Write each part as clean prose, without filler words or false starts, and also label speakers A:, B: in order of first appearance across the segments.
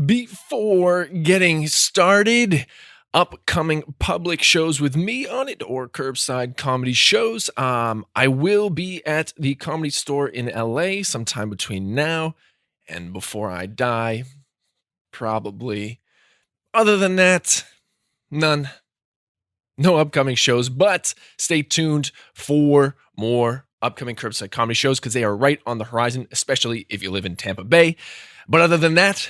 A: Before getting started, upcoming public shows with me on it or curbside comedy shows. I will be at the Comedy Store in LA sometime between now and before I die. Probably. Other than that, none. No upcoming shows, but stay tuned for more upcoming curbside comedy shows because they are right on the horizon, especially if you live in Tampa Bay. But other than that,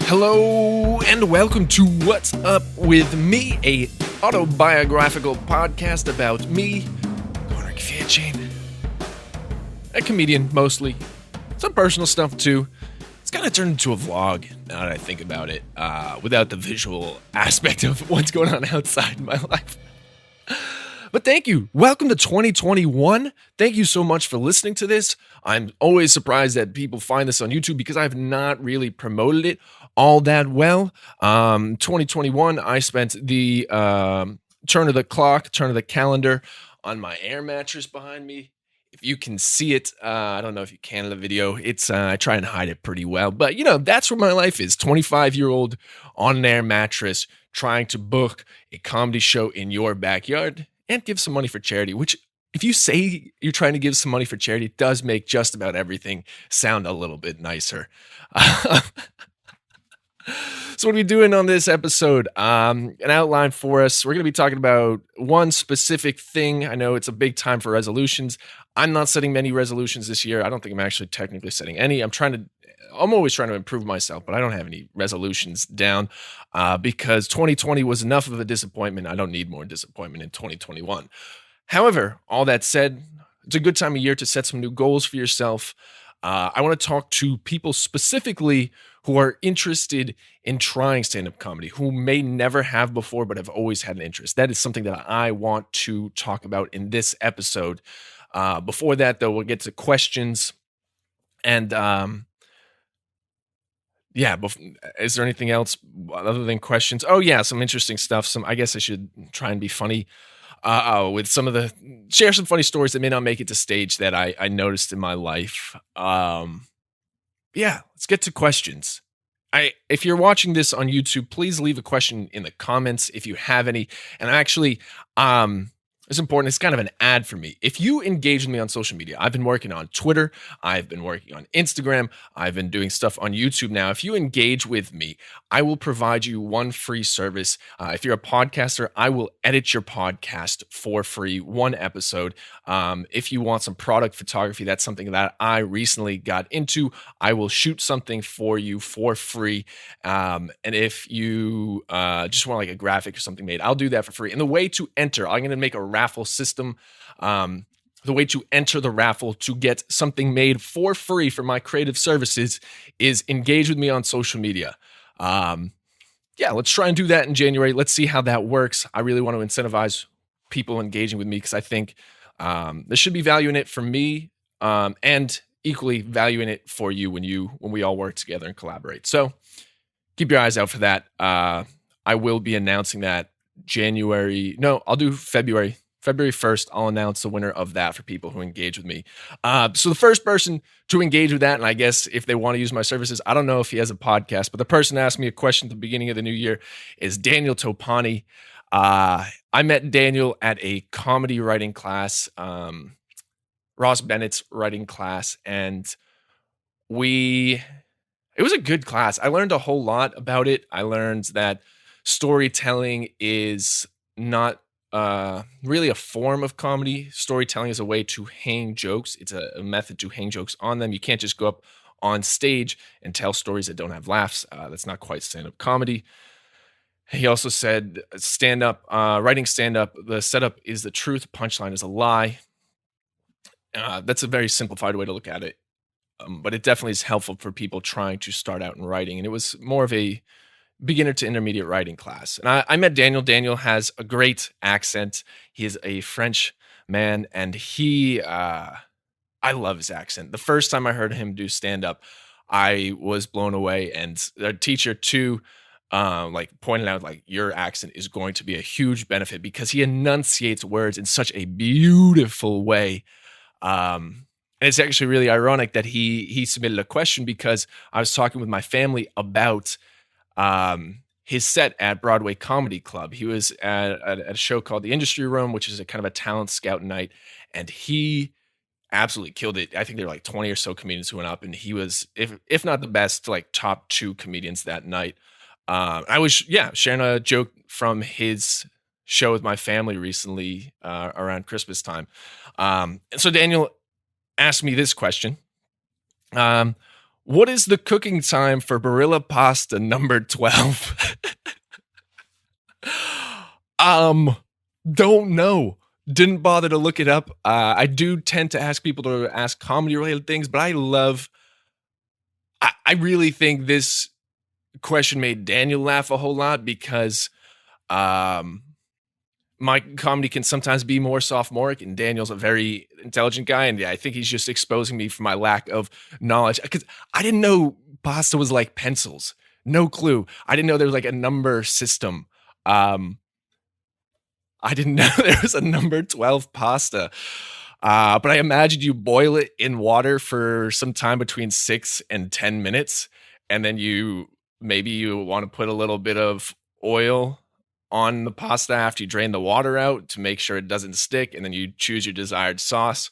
A: hello and welcome to What's Up With Me, a autobiographical podcast about me, Connor Kvetchin, a comedian mostly, some personal stuff too. It's kind of turned into a vlog now that I think about it, without the visual aspect of what's going on outside my life. But thank you. Welcome to 2021. Thank you so much for listening to this. I'm always surprised that people find this on YouTube because I've not really promoted it all that well. 2021, I spent the turn of the calendar on my air mattress behind me. If you can see it, I don't know if you can in the video. It's I try and hide it pretty well. But, that's where my life is. 25-year-old on an air mattress trying to book a comedy show in your backyard and give some money for charity, which if you say you're trying to give some money for charity, it does make just about everything sound a little bit nicer. So what are we doing on this episode? An outline for us. We're going to be talking about one specific thing. I know it's a big time for resolutions. I'm not setting many resolutions this year. I don't think I'm actually technically setting any. I'm always trying to improve myself, but I don't have any resolutions down because 2020 was enough of a disappointment. I don't need more disappointment in 2021. However, all that said, it's a good time of year to set some new goals for yourself. I want to talk to people specifically who are interested in trying stand-up comedy, who may never have before but have always had an interest. That is something that I want to talk about in this episode. Before that, though, we'll get to questions. And is there anything else other than questions? Oh, yeah, some interesting stuff. I guess I should try and be funny with share some funny stories that may not make it to stage that I noticed in my life. Let's get to questions. If you're watching this on YouTube, please leave a question in the comments if you have any. And actually, it's important. It's kind of an ad for me. If you engage with me on social media, I've been working on Twitter. I've been working on Instagram. I've been doing stuff on YouTube now. If you engage with me, I will provide you one free service. If you're a podcaster, I will edit your podcast for free, one episode. If you want some product photography, that's something that I recently got into. I will shoot something for you for free. And if you just want like a graphic or something made, I'll do that for free. And the way to enter, I'm going to make a raffle system. The way to enter the raffle to get something made for free for my creative services is engage with me on social media. Let's try and do that in January. Let's see how that works. I really want to incentivize people engaging with me because I think there should be value in it for me and equally value in it for you when we all work together and collaborate. So keep your eyes out for that. I will be announcing that I'll do February 1st, I'll announce the winner of that for people who engage with me. So the first person to engage with that, and I guess if they want to use my services, I don't know if he has a podcast, but the person asked me a question at the beginning of the new year is Daniel Toppani. I met Daniel at a comedy writing class, Ross Bennett's writing class, and it was a good class. I learned a whole lot about it. I learned that storytelling is not really a form of comedy. Storytelling is a way to hang jokes. It's a method to hang jokes on them. You can't just go up on stage and tell stories that don't have laughs. That's not quite stand-up comedy. He also said writing stand-up, the setup is the truth, punchline is a lie. That's a very simplified way to look at it. But it definitely is helpful for people trying to start out in writing. And it was more of a beginner to intermediate writing class. And I met Daniel. Daniel has a great accent. He is a French man, and I love his accent. The first time I heard him do stand-up, I was blown away. And the teacher too, pointed out your accent is going to be a huge benefit because he enunciates words in such a beautiful way. And it's actually really ironic that he submitted a question because I was talking with my family about his set at Broadway Comedy Club. He was at a show called The Industry Room, which is a kind of a talent scout night, and he absolutely killed it. I think there were like 20 or so comedians who went up, and he was, if not the best, like top 2 comedians that night. I was sharing a joke from his show with my family recently around Christmas time. And so Daniel asked me this question. What is the cooking time for Barilla pasta number 12? Don't know. Didn't bother to look it up. I do tend to ask people to ask comedy related things, but I really think this question made Daniel laugh a whole lot because my comedy can sometimes be more sophomoric, and Daniel's a very intelligent guy, and I think he's just exposing me for my lack of knowledge because I didn't know pasta was like pencils. No clue. I didn't know there was like a number system. I didn't know there was a number 12 pasta. But I imagined you boil it in water for some time between 6 and 10 minutes. And then you want to put a little bit of oil on the pasta after you drain the water out to make sure it doesn't stick. And then you choose your desired sauce.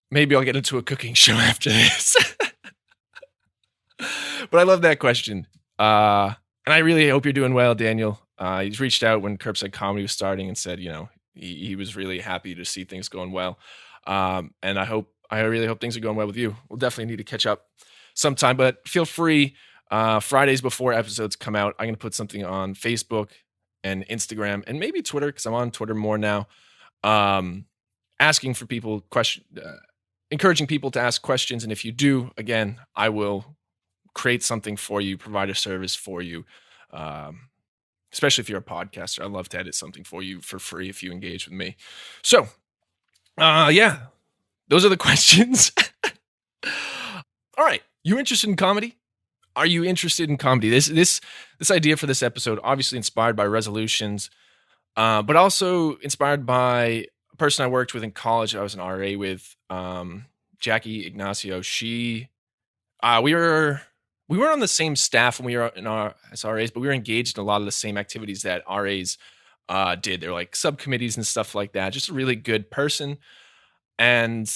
A: Maybe I'll get into a cooking show after this. But I love that question. And I really hope you're doing well, Daniel. He's reached out when Curbside Comedy was starting and said, he was really happy to see things going well. And I really hope things are going well with you. We'll definitely need to catch up sometime, but feel free. Fridays before episodes come out, I'm going to put something on Facebook and Instagram and maybe Twitter, because I'm on Twitter more now, asking for people encouraging people to ask questions. And if you do, again, I will create something for you, provide a service for you. Especially if you're a podcaster, I'd love to edit something for you for free if you engage with me. So, those are the questions. All right. You interested in comedy? Are you interested in comedy? This idea for this episode, obviously inspired by resolutions, but also inspired by a person I worked with in college. I was an RA with, Jackie Ignacio. We weren't on the same staff when we were as RAs, but we were engaged in a lot of the same activities that RAs did. They're like subcommittees and stuff like that. Just a really good person. And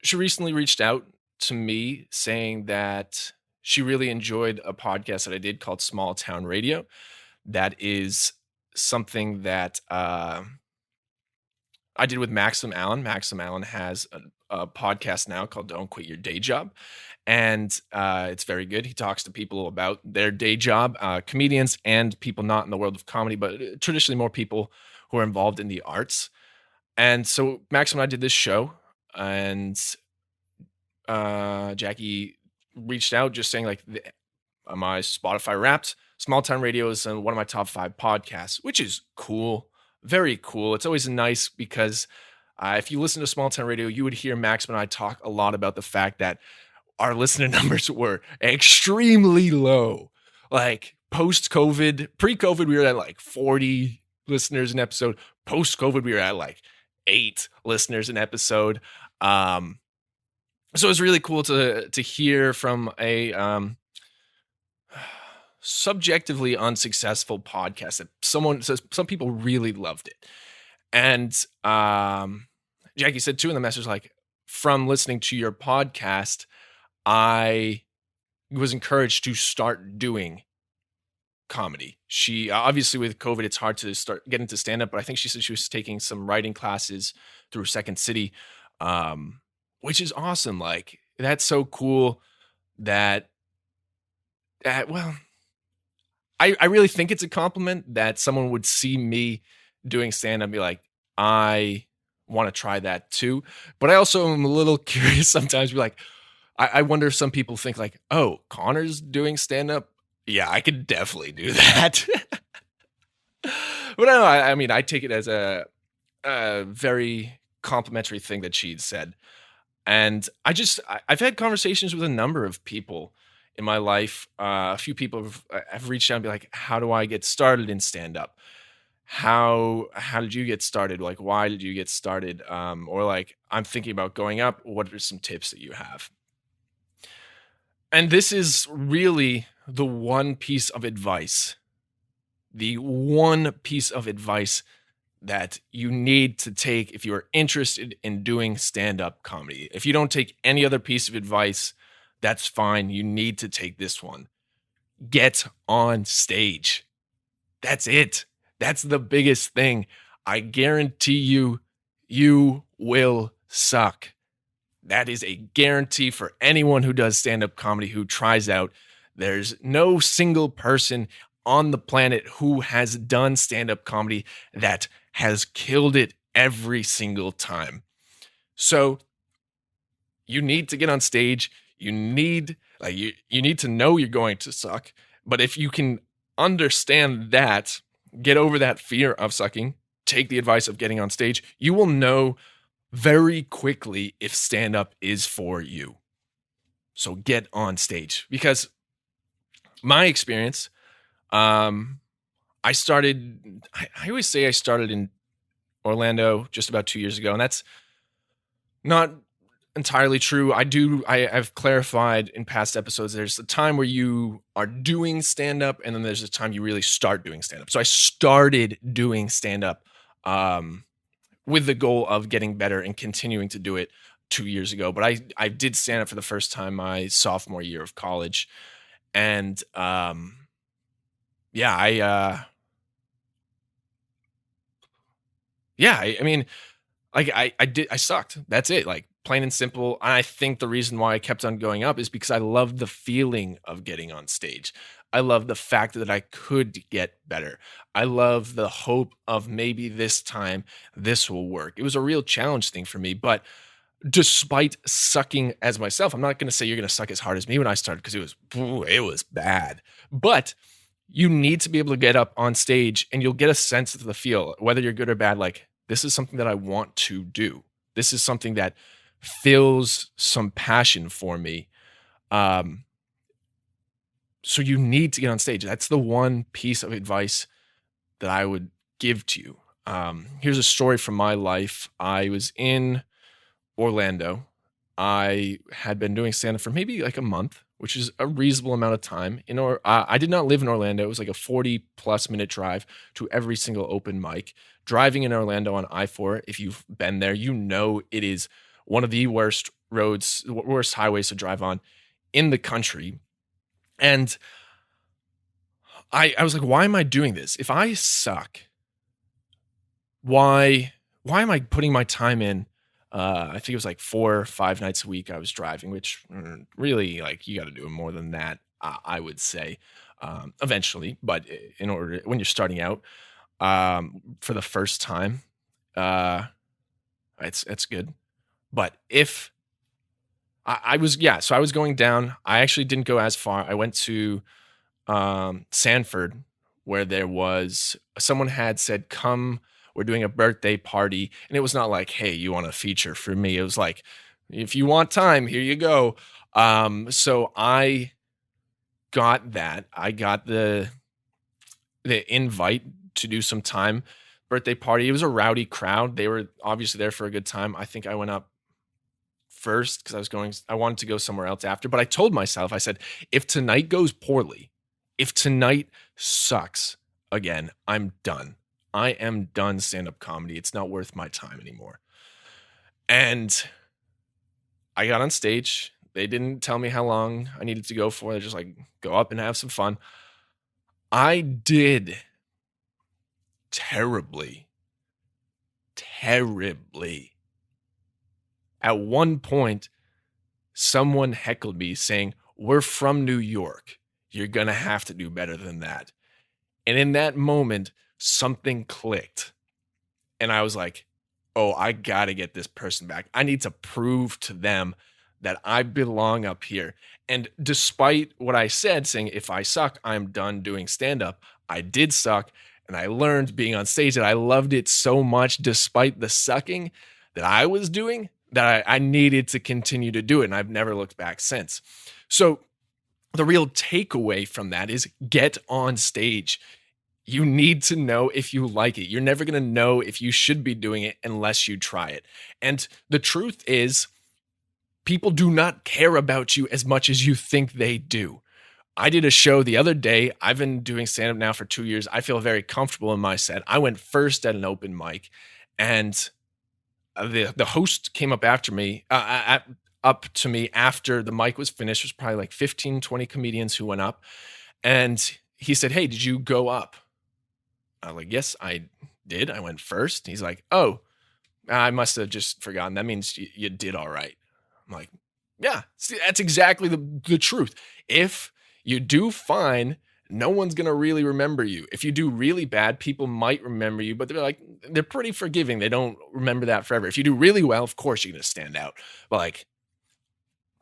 A: she recently reached out to me saying that she really enjoyed a podcast that I did called Small Town Radio. That is something that I did with Maxim Allen. Maxim Allen has a podcast now called Don't Quit Your Day Job. And it's very good. He talks to people about their day job, comedians and people not in the world of comedy, but traditionally more people who are involved in the arts. And so Maxim and I did this show, and Jackie reached out just saying like, my Spotify Wrapped, Small Town Radio is one of my top 5 podcasts, which is cool. Very cool. It's always nice because if you listen to Small Town Radio, you would hear Maxim and I talk a lot about the fact that our listener numbers were extremely low. Like post-COVID, pre-COVID, we were at like 40 listeners an episode. Post-COVID, we were at like 8 listeners an episode. So it was really cool to hear from a subjectively unsuccessful podcast that someone says some people really loved it. And Jackie said too in the message, like, from listening to your podcast, I was encouraged to start doing comedy. She obviously with COVID, it's hard to start getting into stand-up, but I think she said she was taking some writing classes through Second City, which is awesome. Like, that's so cool that well, I really think it's a compliment that someone would see me doing stand-up and be like, I want to try that too. But I also am a little curious sometimes, be like, I wonder if some people think like, oh, Connor's doing stand-up. Yeah, I could definitely do that. But no, I mean, I take it as a very complimentary thing that she'd said. And I've had conversations with a number of people in my life. A few people have reached out and be like, how do I get started in stand-up? how did you get started? Like, why did you get started? Or like, I'm thinking about going up. What are some tips that you have? And this is really the one piece of advice, the one piece of advice that you need to take if you are interested in doing stand-up comedy. If you don't take any other piece of advice, that's fine. You need to take this one. Get on stage. That's it. That's the biggest thing. I guarantee you, you will suck. That is a guarantee for anyone who does stand-up comedy, who tries out. There's no single person on the planet who has done stand-up comedy that has killed it every single time. So you need to get on stage. You need to know you're going to suck. But if you can understand that, get over that fear of sucking, take the advice of getting on stage, you will know very quickly if stand-up is for you. So get on stage. Because my experience, I always say I started in Orlando just about 2 years ago, and that's not entirely true. I've clarified in past episodes, there's a time where you are doing stand-up, and then there's a time you really start doing stand-up. So I started doing stand-up with the goal of getting better and continuing to do it 2 years ago. But I did stand up for the first time my sophomore year of college. And I mean, like I sucked. That's it. Like, plain and simple. And I think the reason why I kept on going up is because I loved the feeling of getting on stage. I love the fact that I could get better. I love the hope of maybe this time this will work. It was a real challenge thing for me. But despite sucking as myself, I'm not going to say you're going to suck as hard as me when I started, because it was bad. But you need to be able to get up on stage and you'll get a sense of the feel, whether you're good or bad. Like, this is something that I want to do. This is something that fills some passion for me. So you need to get on stage. That's the one piece of advice that I would give to you. Here's a story from my life. I was in Orlando. I had been doing stand-up for maybe like a month, which is a reasonable amount of time. I did not live in Orlando. It was like a 40-plus minute drive to every single open mic. Driving in Orlando on I-4, if you've been there, you know it is one of the worst highways to drive on in the country. And I was like, why am I doing this? If I suck, why am I putting my time in? I think it was like 4 or 5 nights a week I was driving, which really, like, you got to do more than that, I would say, eventually. But when you're starting out for the first time, it's good. But if I was going down, I actually didn't go as far. I went to Sanford, where there was someone had said, come, we're doing a birthday party. And it was not like, hey, you want a feature for me? It was like, if you want time, here you go. So I got that. I got the invite to do some time birthday party. It was a rowdy crowd. They were obviously there for a good time. I think I went up first because I wanted to go somewhere else after. But I told myself, I said, if tonight goes poorly, if tonight sucks again, I'm done. I am done stand-up comedy. It's not worth my time anymore. And I got on stage. They didn't tell me how long I needed to go for. They're just like, go up and have some fun. I did terribly. At one point, someone heckled me saying, we're from New York. You're going to have to do better than that. And in that moment, something clicked. And I was like, oh, I got to get this person back. I need to prove to them that I belong up here. And despite what I said, saying if I suck, I'm done doing stand-up, I did suck. And I learned being on stage that I loved it so much, despite the sucking that I was doing, that I needed to continue to do it. And I've never looked back since. So the real takeaway from that is get on stage. You need to know if you like it. You're never going to know if you should be doing it unless you try it. And the truth is, people do not care about you as much as you think they do. I did a show the other day. I've been doing stand-up now for 2 years. I feel very comfortable in my set. I went first at an open mic, and the host came up after me, up to me after the mic was finished. There's probably like 15, 20 comedians who went up, and he said, "Hey, did you go up?" I'm like, "Yes, I did. I went first." He's like, "Oh, I must have just forgotten. That means you did all right." I'm like, "Yeah, see, that's exactly the truth. If you do fine, no one's going to really remember you. If you do really bad, people might remember you, but they're pretty forgiving. They don't remember that forever. If you do really well, of course you're going to stand out. But like,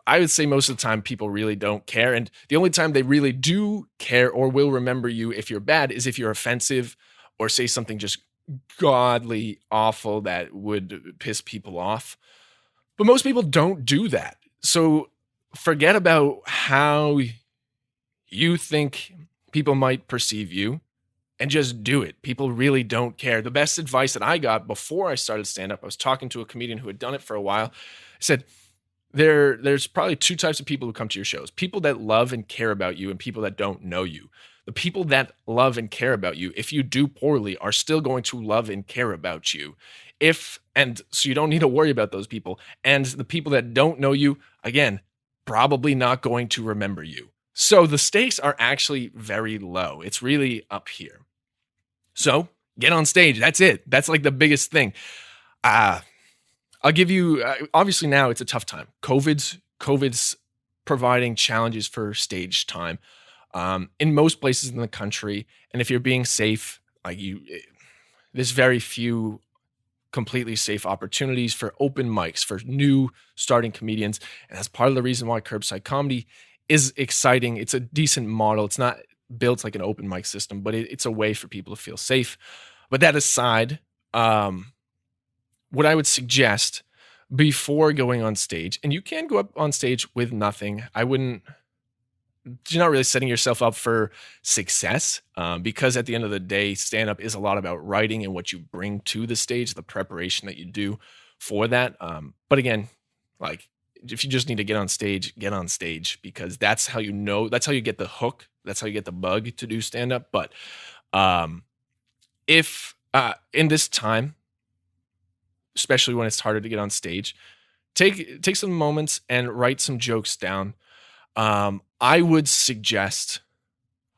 A: I would say most of the time people really don't care. And the only time they really do care or will remember you if you're bad is if you're offensive or say something just godly awful that would piss people off. But most people don't do that. So forget about how you think people might perceive you and just do it. People really don't care. The best advice that I got before I started stand-up, I was talking to a comedian who had done it for a while. I said, there's probably two types of people who come to your shows: people that love and care about you and people that don't know you. The people that love and care about you, if you do poorly, are still going to love and care about you. And so you don't need to worry about those people. And the people that don't know you, again, probably not going to remember you. So the stakes are actually very low. It's really up here. So get on stage. That's it. That's like the biggest thing. I'll give you, obviously now it's a tough time. COVID's providing challenges for stage time in most places in the country. And if you're being safe, there's very few completely safe opportunities for open mics for new starting comedians. And that's part of the reason why curbside comedy is exciting. It's a decent model. It's not built like an open mic system, but it's a way for people to feel safe. But that aside, what I would suggest before going on stage, and you can go up on stage with nothing. You're not really setting yourself up for success because at the end of the day, stand-up is a lot about writing and what you bring to the stage, the preparation that you do for that. But again, like, if you just need to get on stage because that's how that's how you get the hook. That's how you get the bug to do stand-up. But if in this time, especially when it's harder to get on stage, take some moments and write some jokes down. I would suggest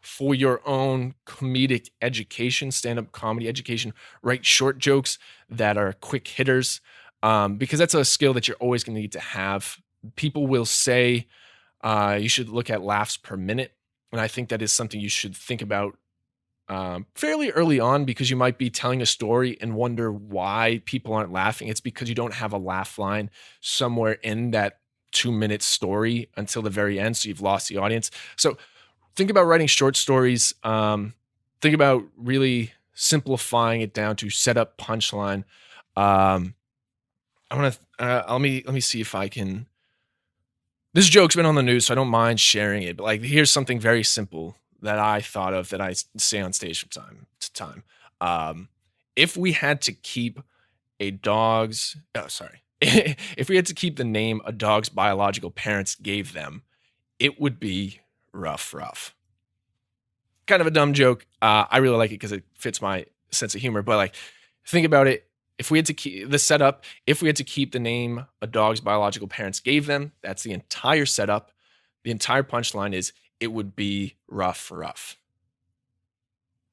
A: for your own comedic education, stand-up comedy education, write short jokes that are quick hitters. Because that's a skill that you're always going to need to have. People will say you should look at laughs per minute. And I think that is something you should think about fairly early on, because you might be telling a story and wonder why people aren't laughing. It's because you don't have a laugh line somewhere in that 2-minute story until the very end. So you've lost the audience. So think about writing short stories. Think about really simplifying it down to set up punchline. Let me see if I can. This joke's been on the news, so I don't mind sharing it. But like, here's something very simple that I thought of that I say on stage from time to time. If we had to keep if we had to keep the name a dog's biological parents gave them, it would be Ruff. Kind of a dumb joke. I really like it because it fits my sense of humor. But like, think about it. If we had to keep the setup, if we had to keep the name a dog's biological parents gave them, that's the entire setup. The entire punchline is it would be Ruff.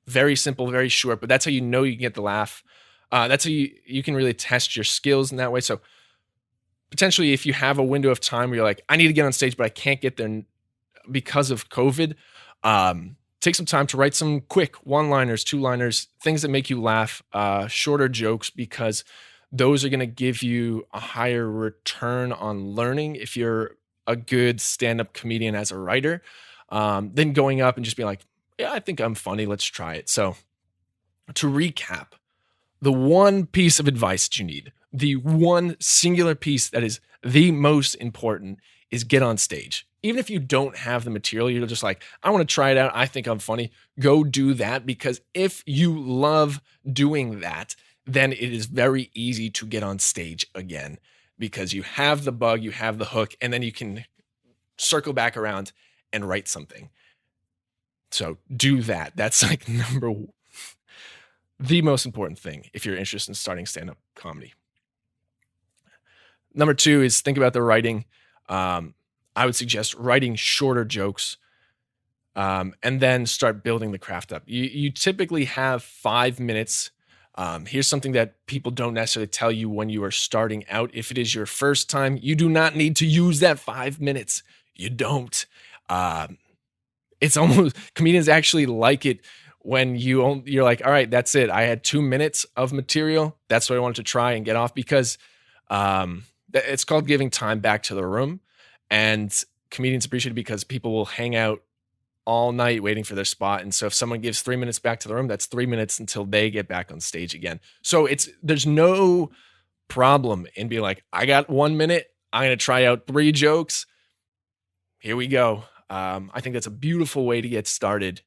A: Very simple, very short, but that's how you know you can get the laugh. That's how you can really test your skills in that way. So potentially, if you have a window of time where you're like, I need to get on stage, but I can't get there because of COVID, take some time to write some quick one-liners, two-liners, things that make you laugh, shorter jokes, because those are going to give you a higher return on learning if you're a good stand-up comedian as a writer, than going up and just being like, yeah, I think I'm funny. Let's try it. So to recap, the one piece of advice that you need, the one singular piece that is the most important, is get on stage. Even if you don't have the material, you're just like, I want to try it out. I think I'm funny. Go do that, because if you love doing that, then it is very easy to get on stage again, because you have the bug, you have the hook, and then you can circle back around and write something. So do that. That's like the most important thing if you're interested in starting stand-up comedy. Number 2 is think about the writing. I would suggest writing shorter jokes, and then start building the craft up. You typically have 5 minutes. Here's something that people don't necessarily tell you when you are starting out. If it is your first time, you do not need to use that 5 minutes. You don't. It's almost, comedians actually like it when you're like, all right, that's it. I had 2 minutes of material. That's what I wanted to try and get off, because it's called giving time back to the room. And comedians appreciate it because people will hang out all night waiting for their spot. And so if someone gives 3 minutes back to the room, that's 3 minutes until they get back on stage again. So there's no problem in being like, I got 1 minute. I'm going to try out 3 jokes. Here we go. I think that's a beautiful way to get started.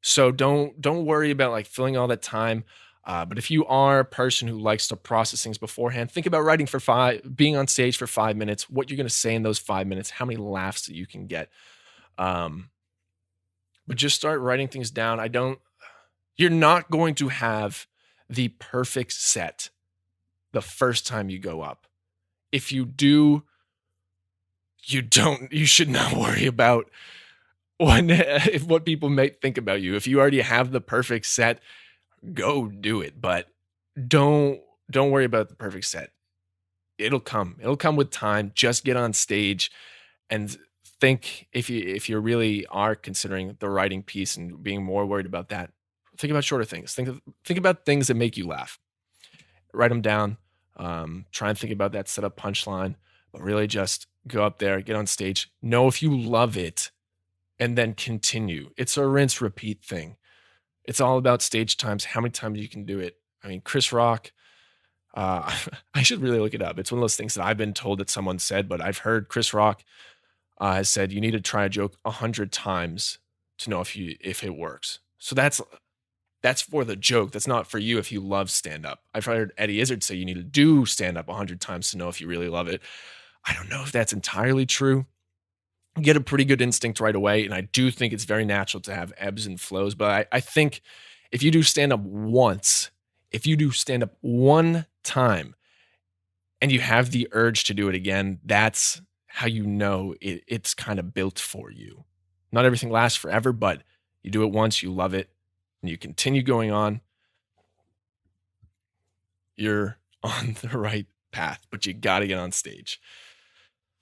A: So don't worry about like filling all that time. But if you are a person who likes to process things beforehand, think about writing being on stage for 5 minutes, what you're going to say in those 5 minutes, how many laughs that you can get. But just start writing things down. You're not going to have the perfect set the first time you go up. If you do, you should not worry about what people may think about you. If you already have the perfect set, go do it. But don't worry about the perfect set. It'll come with time. Just get on stage and think, if you really are considering the writing piece and being more worried about that, think about shorter things. Think about things that make you laugh. Write them down. Try and think about that setup punchline, but really just go up there, get on stage, know if you love it, and then continue. It's a rinse repeat thing. It's all about stage times, how many times you can do it. I mean, Chris Rock, I should really look it up. It's one of those things that I've been told that someone said, but I've heard Chris Rock has said you need to try a joke 100 times to know if it works. So that's for the joke. That's not for you if you love stand-up. I've heard Eddie Izzard say you need to do stand-up 100 times to know if you really love it. I don't know if that's entirely true. You get a pretty good instinct right away, and I do think it's very natural to have ebbs and flows, but I think if you do stand-up once, if you do stand-up one time, and you have the urge to do it again, that's how you know it's kind of built for you. Not everything lasts forever, but you do it once, you love it, and you continue going on, you're on the right path, but you got to get on stage.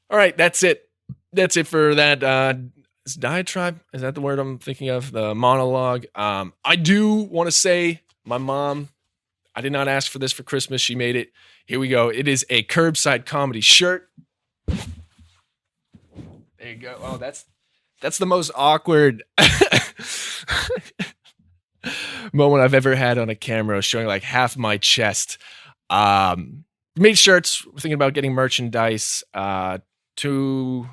A: All right, that's it. That's it for that diatribe. Is that the word I'm thinking of? The monologue. I do want to say my mom, I did not ask for this for Christmas. She made it. Here we go. It is a Curbside Comedy shirt. There you go. Oh, that's the most awkward moment I've ever had on a camera, showing like half my chest. Made shirts. We're thinking about getting merchandise to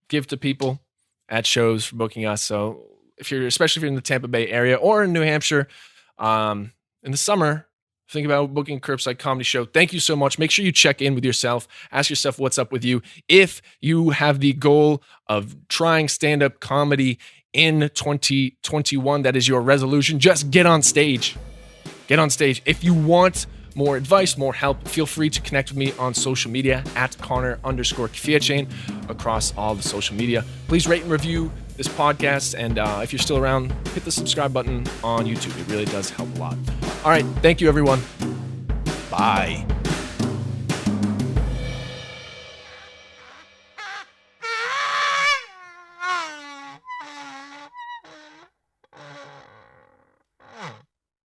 A: give to people at shows for booking us. So especially if you're in the Tampa Bay area or in New Hampshire, in the summer, think about booking a Curbside Comedy show. Thank you so much. Make sure you check in with yourself. Ask yourself what's up with you. If you have the goal of trying stand-up comedy in 2021, that is your resolution, just get on stage. Get on stage. If you want more advice, more help, feel free to connect with me on social media at Connor_Kfiachain across all the social media. Please rate and review this podcast. And if you're still around, hit the subscribe button on YouTube. It really does help a lot. All right. Thank you, everyone. Bye.